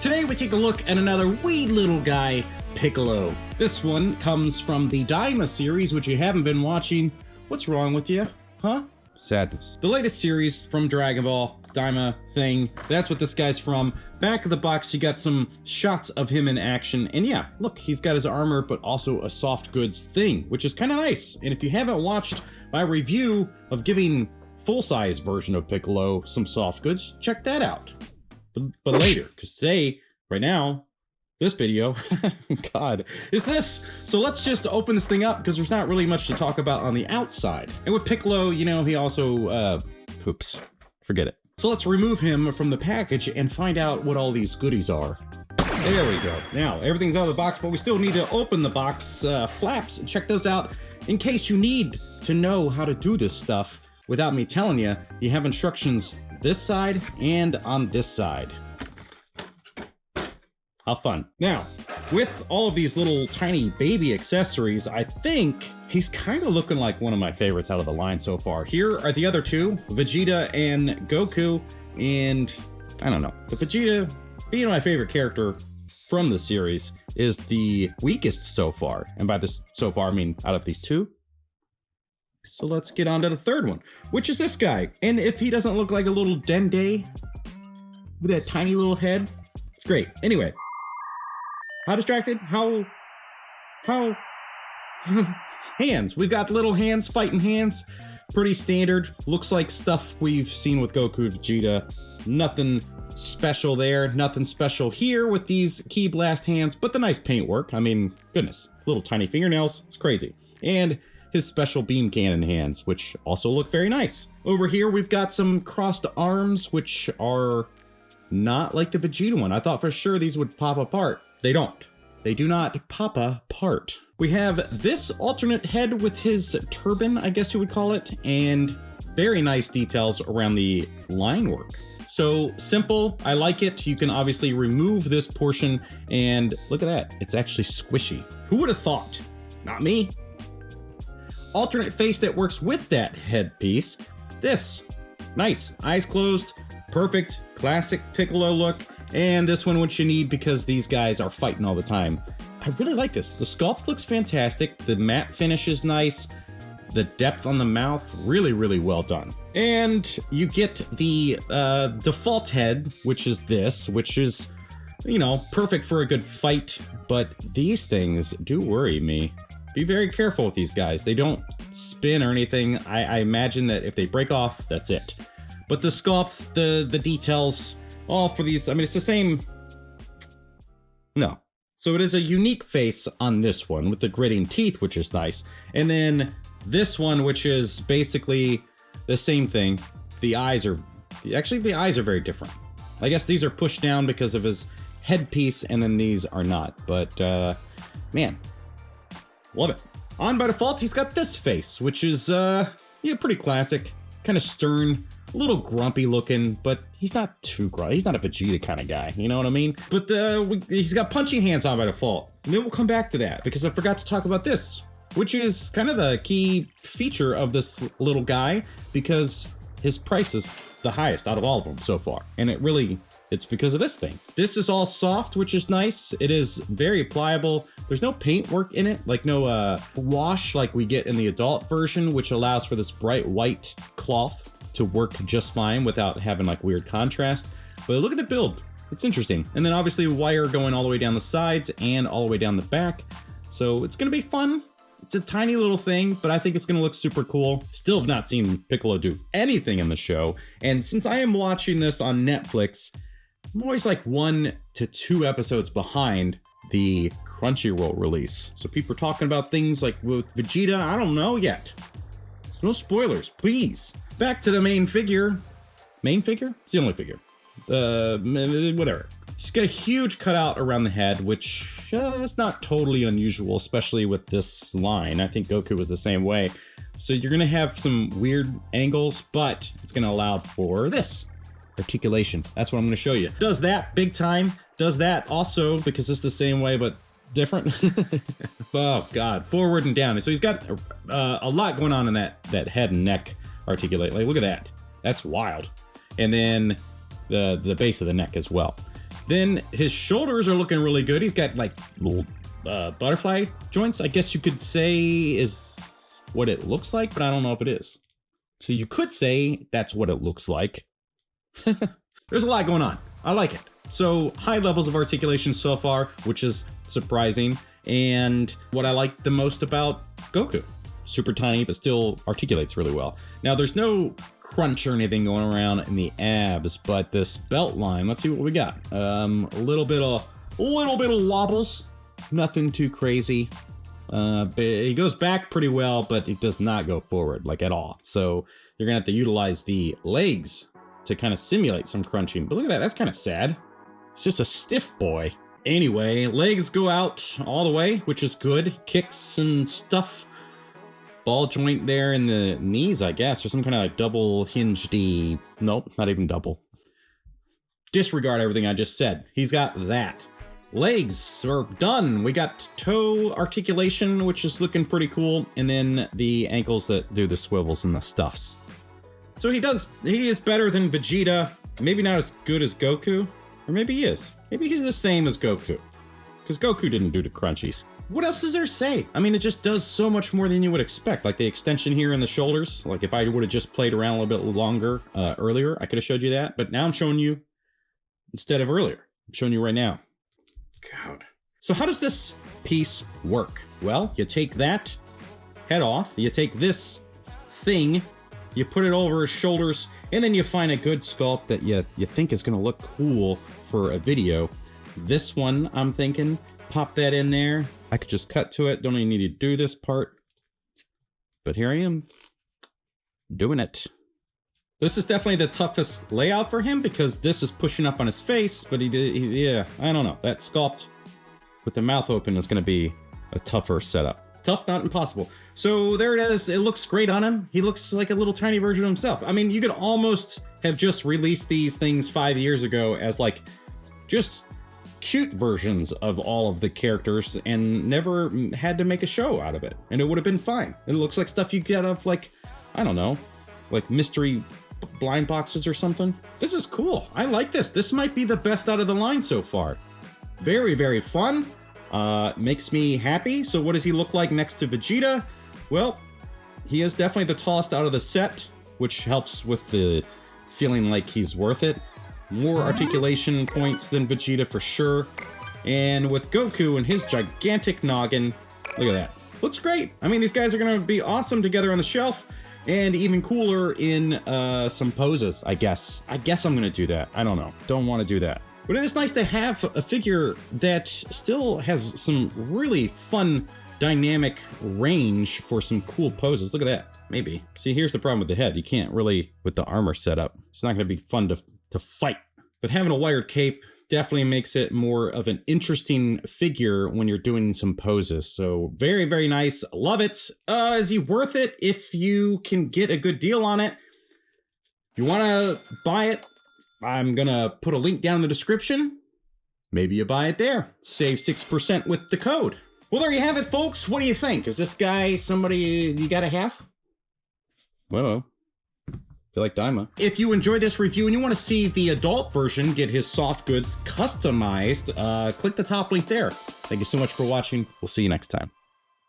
Today we take a look at another wee little guy, Piccolo. This one comes from the Daima series, which you haven't been watching. What's wrong with you? Huh? Sadness. The latest series from Dragon Ball, Daima thing. That's what this guy's from. Back of the box, you got some shots of him in action. And yeah, look, he's got his armor, but also a soft goods thing, which is kind of nice. And if you haven't watched my review of giving full-size version of Piccolo some soft goods, check that out. But later, because today, right now, this video, God, is this. So let's just open this thing up because there's not really much to talk about on the outside. And with Piccolo, you know, he also, oops, forget it. So let's remove him from the package and find out what all these goodies are. There we go. Now, everything's out of the box, but we still need to open the box flaps and check those out in case you need to know how to do this stuff without me telling you. You have instructions this side and on this side. How fun. Now, with all of these little tiny baby accessories, I think he's kind of looking like one of my favorites out of the line so far. Here are the other two, Vegeta and Goku, and I don't know. But Vegeta, being my favorite character from the series, is the weakest so far. And by this so far, I mean out of these two. So let's get on to the third one, which is this guy. And if he doesn't look like a little dende with that tiny little head, it's great. Anyway, how distracted? How hands. We've got little hands, fighting hands. Pretty standard. Looks like stuff we've seen with Goku, Vegeta. Nothing special there. Nothing special here with these Ki Blast hands, but the nice paint work. I mean, goodness. Little tiny fingernails. It's crazy. And his special beam cannon hands, which also look very nice. Over here, we've got some crossed arms, which are not like the Vegeta one. I thought for sure these would pop apart. They don't. They do not pop apart. We have this alternate head with his turban, I guess you would call it, and very nice details around the line work. So simple, I like it. You can obviously remove this portion, and look at that. It's actually squishy. Who would have thought? Not me. Alternate face that works with that headpiece. This. Nice. Eyes closed. Perfect. Classic Piccolo look. And this one, which you need because these guys are fighting all the time. I really like this. The sculpt looks fantastic. The matte finish is nice. The depth on the mouth, really, really well done. And you get the default head, which is this, which is, you know, perfect for a good fight. But these things do worry me. Be very careful with these guys. They don't spin or anything. I imagine that if they break off, that's it. But the sculpt, the details, all for these, I mean, it's the same. No. So it is a unique face on this one with the gritting teeth, which is nice. And then this one, which is basically the same thing. The eyes are, actually the eyes are very different. I guess these are pushed down because of his headpiece, and then these are not. But, man. Love it. On by default, he's got this face, which is, yeah, pretty classic. Kind of stern, a little grumpy looking, but he's not too grumpy. He's not a Vegeta kind of guy, you know what I mean? But he's got punching hands on by default. And then we'll come back to that, because I forgot to talk about this, which is kind of the key feature of this little guy, because his price is the highest out of all of them so far. And it's because of this thing. This is all soft, which is nice. It is very pliable. There's no paint work in it, like no wash like we get in the adult version, which allows for this bright white cloth to work just fine without having like weird contrast. But look at the build. It's interesting. And then obviously wire going all the way down the sides and all the way down the back. So it's gonna be fun. It's a tiny little thing, but I think it's gonna look super cool. Still have not seen Piccolo do anything in the show. And since I am watching this on Netflix, I'm always like 1 to 2 episodes behind the Crunchyroll release. So people are talking about things like with Vegeta, I don't know yet. So no spoilers, please. Back to the main figure. Main figure? It's the only figure. Whatever. She's got a huge cutout around the head, which is not totally unusual, especially with this line. I think Goku was the same way. So you're gonna have some weird angles, but it's gonna allow for this. Articulation. That's what I'm going to show you. Does that big time. Does that also, because it's the same way but different. Oh god, forward and down. So he's got a lot going on in that head and neck articulate. Like, look at that. That's wild. And then the base of the neck as well. Then his shoulders are looking really good. He's got like little butterfly joints, I guess you could say is what it looks like, but I don't know if it is. So you could say that's what it looks like. There's a lot going on. I like it. So high levels of articulation so far, which is surprising. And what I like the most about Goku, super tiny, but still articulates really well. Now there's no crunch or anything going around in the abs, but this belt line, let's see what we got. A little bit of wobbles, nothing too crazy. But he goes back pretty well, but it does not go forward like at all. So you're gonna have to utilize the legs to kind of simulate some crunching. But look at that, that's kind of sad. It's just a stiff boy. Anyway, legs go out all the way, which is good. Kicks and stuff. Ball joint there in the knees, I guess, or some kind of like double hinged-y. Nope, not even double. Disregard everything I just said. He's got that. Legs are done. We got toe articulation, which is looking pretty cool, and then the ankles that do the swivels and the stuffs. So he is better than Vegeta. Maybe not as good as Goku, or maybe he is. Maybe he's the same as Goku, because Goku didn't do the crunchies. What else is there to say? I mean, it just does so much more than you would expect. Like the extension here in the shoulders. Like if I would have just played around a little bit longer earlier, I could have showed you that. But now I'm showing you instead of earlier. I'm showing you right now. God. So how does this piece work? Well, you take that head off. You take this thing. You put it over his shoulders. And then you find a good sculpt that you think is going to look cool for a video. This one, I'm thinking, pop that in there. I could just cut to it. Don't even need to do this part. But here I am, doing it. This is definitely the toughest layout for him because this is pushing up on his face. But yeah, I don't know. That sculpt with the mouth open is going to be a tougher setup. Tough, not impossible. So there it is. It looks great on him. He looks like a little tiny version of himself. I mean, you could almost have just released these things 5 years ago as like just cute versions of all of the characters and never had to make a show out of it. And it would have been fine. It looks like stuff you get of like, I don't know, like mystery blind boxes or something. This is cool. I like this. This might be the best out of the line so far. Very, very fun. Makes me happy. So what does he look like next to Vegeta? Well, he is definitely the tallest out of the set, which helps with the feeling like he's worth it. More articulation points than Vegeta for sure. And with Goku and his gigantic noggin, look at that. Looks great. I mean, these guys are going to be awesome together on the shelf. And even cooler in some poses, I guess. I guess I'm going to do that. I don't know. Don't want to do that. But it is nice to have a figure that still has some really fun dynamic range for some cool poses. Look at that. Maybe. See, here's the problem with the head. You can't really, with the armor setup, it's not going to be fun to fight. But having a wired cape definitely makes it more of an interesting figure when you're doing some poses. So very, very nice. Love it. Is he worth it if you can get a good deal on it? If you want to buy it, I'm going to put a link down in the description. Maybe you buy it there. Save 6% with the code. Well, there you have it, folks. What do you think? Is this guy somebody you gotta have? Well, feel like Daima. If you enjoyed this review and you want to see the adult version get his soft goods customized, click the top link there. Thank you so much for watching. We'll see you next time.